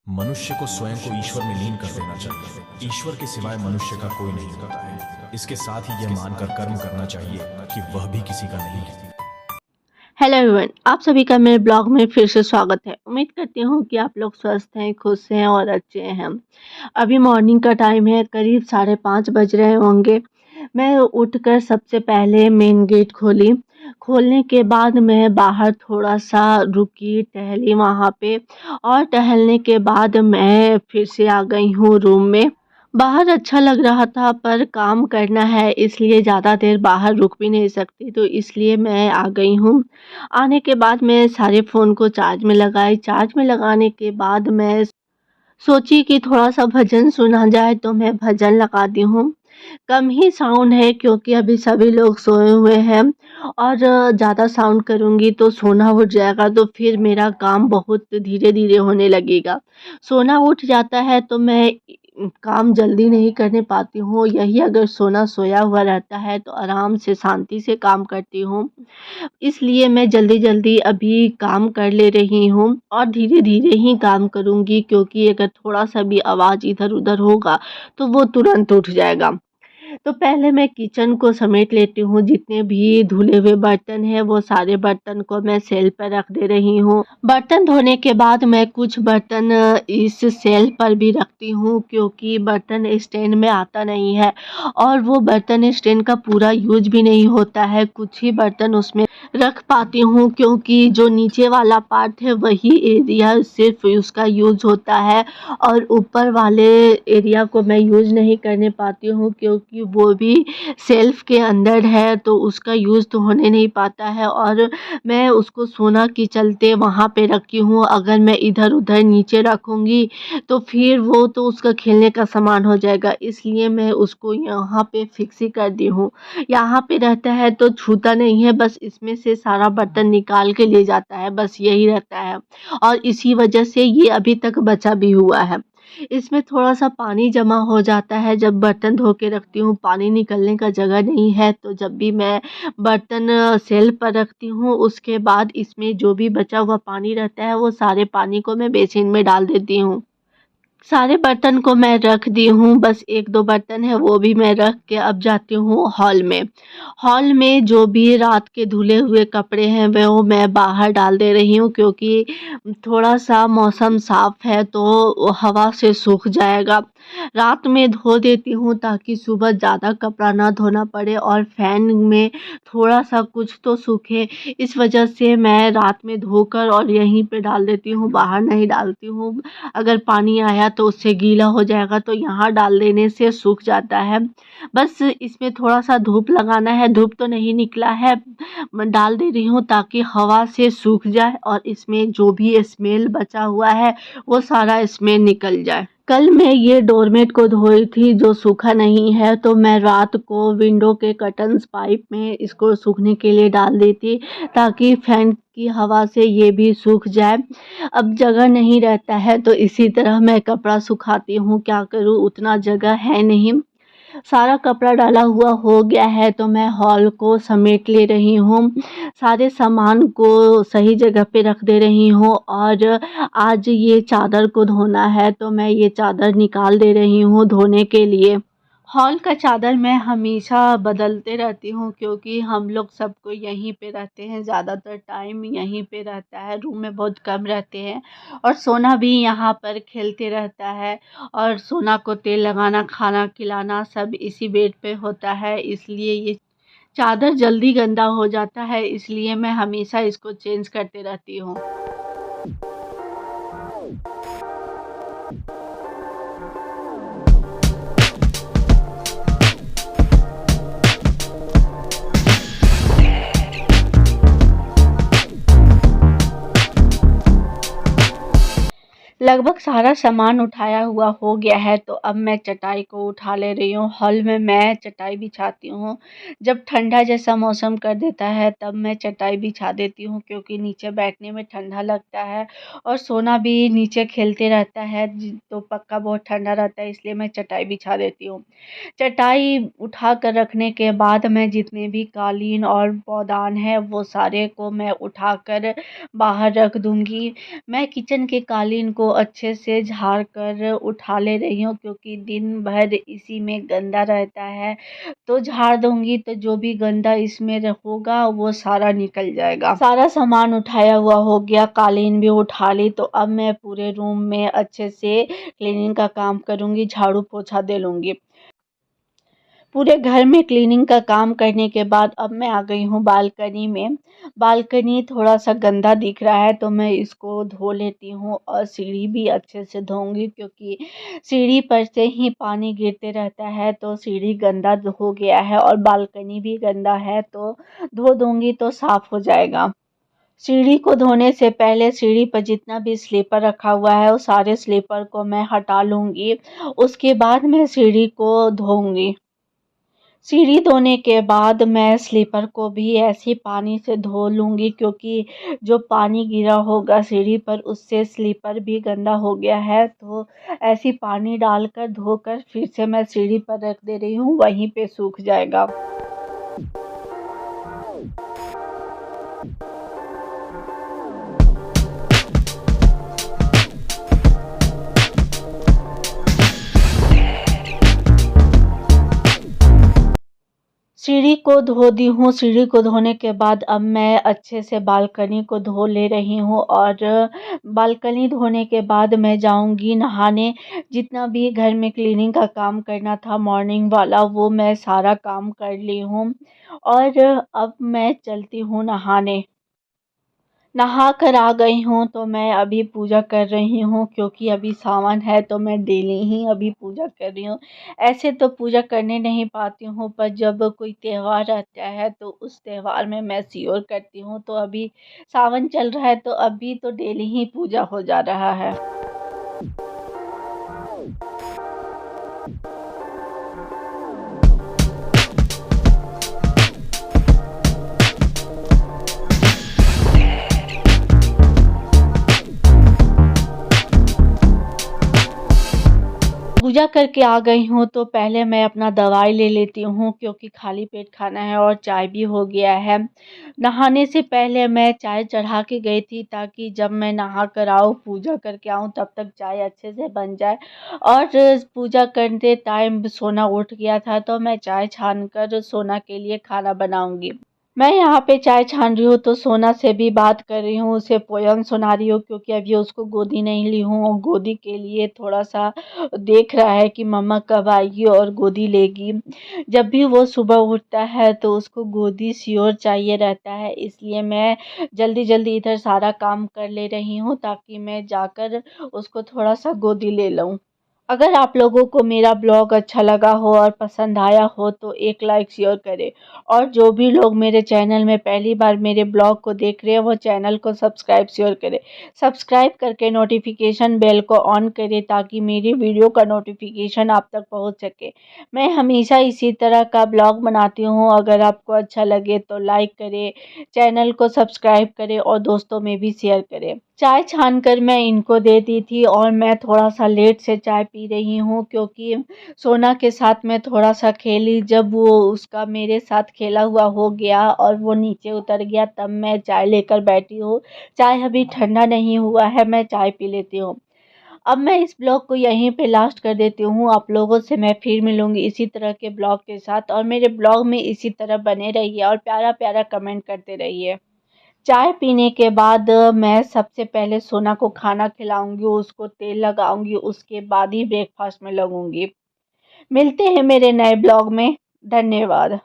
मनुष्य को स्वयं को ईश्वर में लीन कर देना चाहिए। ईश्वर के सिवाय मनुष्य का कोई नहीं होता है। इसके साथ ही यह मानकर कर्म करना चाहिए कि वह भी किसी का नहीं है। हेलो एवरीवन, आप सभी का मेरे ब्लॉग में फिर से स्वागत है। उम्मीद करती हूँ कि आप लोग स्वस्थ हैं, खुश हैं और अच्छे हैं। अभी मॉर्निंग का टाइम है, करीब 5:30 बज रहे होंगे। मैं उठकर सबसे पहले मेन गेट खोली। खोलने के बाद मैं बाहर थोड़ा-सा रुकी, टहली वहाँ पे और टहलने के बाद मैं फिर से आ गई हूँ रूम में। बाहर अच्छा लग रहा था पर काम करना है इसलिए ज़्यादा देर बाहर रुक भी नहीं सकती, तो इसलिए मैं आ गई हूँ। आने के बाद मैं सारे फ़ोन को चार्ज में लगाई। चार्ज में लगाने के बाद मैं सोची कि थोड़ा-सा भजन सुना जाए तो मैं भजन लगाती हूँ। कम ही साउंड है क्योंकि अभी सभी लोग सोए हुए हैं और ज़्यादा साउंड करूँगी तो सोना उठ जाएगा तो फिर मेरा काम बहुत धीरे-धीरे होने लगेगा। सोना उठ जाता है तो मैं काम जल्दी नहीं करने पाती हूँ। यही अगर सोना सोया हुआ रहता है तो आराम से शांति से काम करती हूँ। इसलिए मैं जल्दी-जल्दी अभी काम कर ले रही हूँ और धीरे-धीरे ही काम करूँगी क्योंकि अगर थोड़ा-सा भी आवाज़ इधर-उधर होगा तो वो तुरंत उठ जाएगा। तो पहले मैं किचन को समेट लेती हूँ, जितने भी धुले हुए बर्तन हैं वो सारे बर्तन को मैं सेल्फ पर रख दे रही हूँ। बर्तन धोने के बाद मैं कुछ बर्तन इस सेल्फ पर भी रखती हूँ क्योंकि बर्तन स्टैंड में आता नहीं है और वो बर्तन स्टैंड का पूरा यूज़ भी नहीं होता है। कुछ ही बर्तन उसमें रख पाती हूँ क्योंकि जो नीचे वाला पार्ट है वही एरिया सिर्फ़ उसका यूज़ होता है और ऊपर वाले एरिया को मैं यूज़ नहीं करने पाती हूँ क्योंकि वो भी शेल्फ़ के अंदर है तो उसका यूज़ तो होने नहीं पाता है और मैं उसको सोना के चलते वहाँ पे रखी हूँ। अगर मैं इधर-उधर नीचे रखूँगी तो फिर वो तो उसका खेलने का सामान हो जाएगा, इसलिए मैं उसको यहाँ पे फ़िक्स ही कर दी हूँ। यहाँ पे रहता है तो छूता नहीं है, बस इसमें से सारा बर्तन निकाल के ले जाता है, बस यही रहता है और इसी वजह से ये अभी तक बचा भी हुआ है। इसमें थोड़ा-सा पानी जमा हो जाता है जब बर्तन धो के रखती हूँ, पानी निकलने का जगह नहीं है तो जब भी मैं बर्तन शेल्फ़ पर रखती हूँ उसके बाद इसमें जो भी बचा हुआ पानी रहता है वो सारे पानी को मैं बेसिन में डाल देती हूँ। सारे बर्तन को मैं रख दी हूँ, बस 1-2 बर्तन है वो भी मैं रख के अब जाती हूँ हॉल में। हॉल में जो भी रात के धुले हुए कपड़े हैं वो मैं बाहर डाल दे रही हूँ क्योंकि थोड़ा-सा मौसम साफ़ है तो हवा से सूख जाएगा। रात में धो देती हूँ ताकि सुबह ज़्यादा कपड़ा ना धोना पड़े और फ़ैन में थोड़ा-सा कुछ तो सूखे। इस वजह से मैं रात में धोकर और यहीं पे डाल देती हूँ, बाहर नहीं डालती हूँ। अगर पानी आया तो उससे गीला हो जाएगा तो यहाँ डाल देने से सूख जाता है। बस इसमें थोड़ा-सा धूप लगाना है, धूप तो नहीं निकला है, मैं डाल दे रही हूँ ताकि हवा से सूख जाए और इसमें जो भी स्मेल बचा हुआ है वो सारा स्मेल निकल जाए। कल मैं ये डोरमेट को धोई थी जो सूखा नहीं है तो मैं रात को विंडो के कर्टन्स पाइप में इसको सूखने के लिए डाल दी थी ताकि फैन की हवा से ये भी सूख जाए। अब जगह नहीं रहता है तो इसी तरह मैं कपड़ा सुखाती हूँ, क्या करूँ उतना जगह है नहीं। सारा कपड़ा डाला हुआ हो गया है तो मैं हॉल को समेट ले रही हूँ। सारे सामान को सही जगह पे रख दे रही हूँ और आज ये चादर को धोना है तो मैं ये चादर निकाल दे रही हूँ धोने के लिए। हॉल का चादर मैं हमेशा बदलते रहती हूँ क्योंकि हम लोग सब कोई यहीं पे रहते हैं, ज़्यादातर टाइम यहीं पे रहता है, रूम में बहुत कम रहते हैं और सोना भी यहाँ पर खेलते रहता है और सोना को तेल लगाना, खाना खिलाना सब इसी बेड पे होता है, इसलिए ये चादर जल्दी गंदा हो जाता है, इसलिए मैं हमेशा इसको चेंज करते रहती हूँ। लगभग सारा सामान उठाया हुआ हो गया है तो अब मैं चटाई को उठा ले रही हूँ। हॉल में मैं चटाई बिछाती हूँ। जब ठंडा जैसा मौसम कर देता है तब मैं चटाई बिछा देती हूँ क्योंकि नीचे बैठने में ठंडा लगता है और सोना भी नीचे खेलते रहता है तो पक्का बहुत ठंडा रहता है, इसलिए मैं चटाई बिछा देती हूँ। चटाई उठा कर रखने के बाद मैं जितने भी कालीन और पौधान है वो सारे को मैं उठाकर बाहर रख दूँगी। मैं किचन के कालीन को अच्छे से झाड़ कर उठा ले रही हूँ, क्योंकि दिन भर इसी में गंदा रहता है। तो झाड़ दूंगी तो जो भी गंदा इसमें होगा वो सारा निकल जाएगा। सारा सामान उठाया हुआ हो गया, कालीन भी उठा ली। तो अब मैं पूरे रूम में अच्छे से क्लीनिंग का काम करूंगी, झाड़ू पोछा दे लूंगी। पूरे घर में क्लीनिंग का काम करने के बाद अब मैं आ गई हूँ बालकनी में। बालकनी थोड़ा सा गंदा दिख रहा है तो मैं इसको धो लेती हूँ, और सीढ़ी भी अच्छे से धोऊंगी, क्योंकि सीढ़ी पर से ही पानी गिरते रहता है। तो सीढ़ी गंदा हो गया है और बालकनी भी गंदा है, तो धो दूंगी तो साफ हो जाएगा। सीढ़ी को धोने से पहले सीढ़ी पर जितना भी स्लीपर रखा हुआ है वो सारे स्लीपर को मैं हटा लूंगी। उसके बाद मैं सीढ़ी को धोऊंगी। सीढ़ी धोने के बाद मैं स्लीपर को भी ऐसे पानी से धो लूँगी, क्योंकि जो पानी गिरा होगा सीढ़ी पर उससे स्लीपर भी गंदा हो गया है। तो ऐसी पानी डालकर धोकर फिर से मैं सीढ़ी पर रख दे रही हूँ, वहीं पे सूख जाएगा। सीढ़ी को धो दी हूँ। सीढ़ी को धोने के बाद अब मैं अच्छे से बालकनी को धो ले रही हूँ, और बालकनी धोने के बाद मैं जाऊँगी नहाने। जितना भी घर में क्लीनिंग का काम करना था मॉर्निंग वाला, वो मैं सारा काम कर ली हूँ, और अब मैं चलती हूँ नहाने। नहा कर आ गई हूँ तो मैं अभी पूजा कर रही हूँ, क्योंकि अभी सावन है तो मैं डेली ही अभी पूजा कर रही हूँ। ऐसे तो पूजा करने नहीं पाती हूँ, पर जब कोई त्योहार रहता है तो उस त्योहार में मैं श्योर करती हूँ। तो अभी सावन चल रहा है तो अभी तो डेली ही पूजा हो जा रहा है। पूजा करके आ गई हूँ तो पहले मैं अपना दवाई ले लेती हूँ, क्योंकि खाली पेट खाना है और चाय भी हो गया है। नहाने से पहले मैं चाय चढ़ा के गई थी, ताकि जब मैं नहा कर आऊँ पूजा करके आऊँ तब तक चाय अच्छे से बन जाए। और पूजा करते टाइम सोना उठ गया था तो मैं चाय छान कर सोना के लिए खाना बनाऊंगी। मैं यहाँ पे चाय छान रही हूँ तो सोना से भी बात कर रही हूँ, उसे पोयम सुना रही हूँ, क्योंकि अभी उसको गोदी नहीं ली हूँ और गोदी के लिए थोड़ा सा देख रहा है कि मम्मा कब आएगी और गोदी लेगी। जब भी वो सुबह उठता है तो उसको गोदी श्योर चाहिए रहता है, इसलिए मैं जल्दी जल्दी इधर सारा काम कर ले रही हूँ, ताकि मैं जाकर उसको थोड़ा सा गोदी ले लूँ। अगर आप लोगों को मेरा ब्लॉग अच्छा लगा हो और पसंद आया हो तो एक लाइक शेयर करें, और जो भी लोग मेरे चैनल में पहली बार मेरे ब्लॉग को देख रहे हैं वो चैनल को सब्सक्राइब शेयर करें। सब्सक्राइब करके नोटिफिकेशन बेल को ऑन करें, ताकि मेरी वीडियो का नोटिफिकेशन आप तक पहुंच सके। मैं हमेशा इसी तरह का ब्लॉग बनाती हूँ। अगर आपको अच्छा लगे तो लाइक करें, चैनल को सब्सक्राइब करें और दोस्तों में भी शेयर करें। चाय छानकर मैं इनको दे दी थी, और मैं थोड़ा सा लेट से चाय पी रही हूँ, क्योंकि सोना के साथ मैं थोड़ा सा खेली। जब वो उसका मेरे साथ खेला हुआ हो गया और वो नीचे उतर गया, तब मैं चाय लेकर बैठी हूँ। चाय अभी ठंडा नहीं हुआ है, मैं चाय पी लेती हूँ। अब मैं इस ब्लॉग को यहीं पे लास्ट कर देती हूँ। आप लोगों से मैं फिर मिलूंगी इसी तरह के ब्लॉग के साथ, और मेरे ब्लॉग में इसी तरह बने रहिए और प्यारा प्यारा कमेंट करते रहिए। चाय पीने के बाद मैं सबसे पहले सोना को खाना खिलाऊंगी, उसको तेल लगाऊंगी, उसके बाद ही ब्रेकफास्ट में लगूंगी। मिलते हैं मेरे नए ब्लॉग में। धन्यवाद।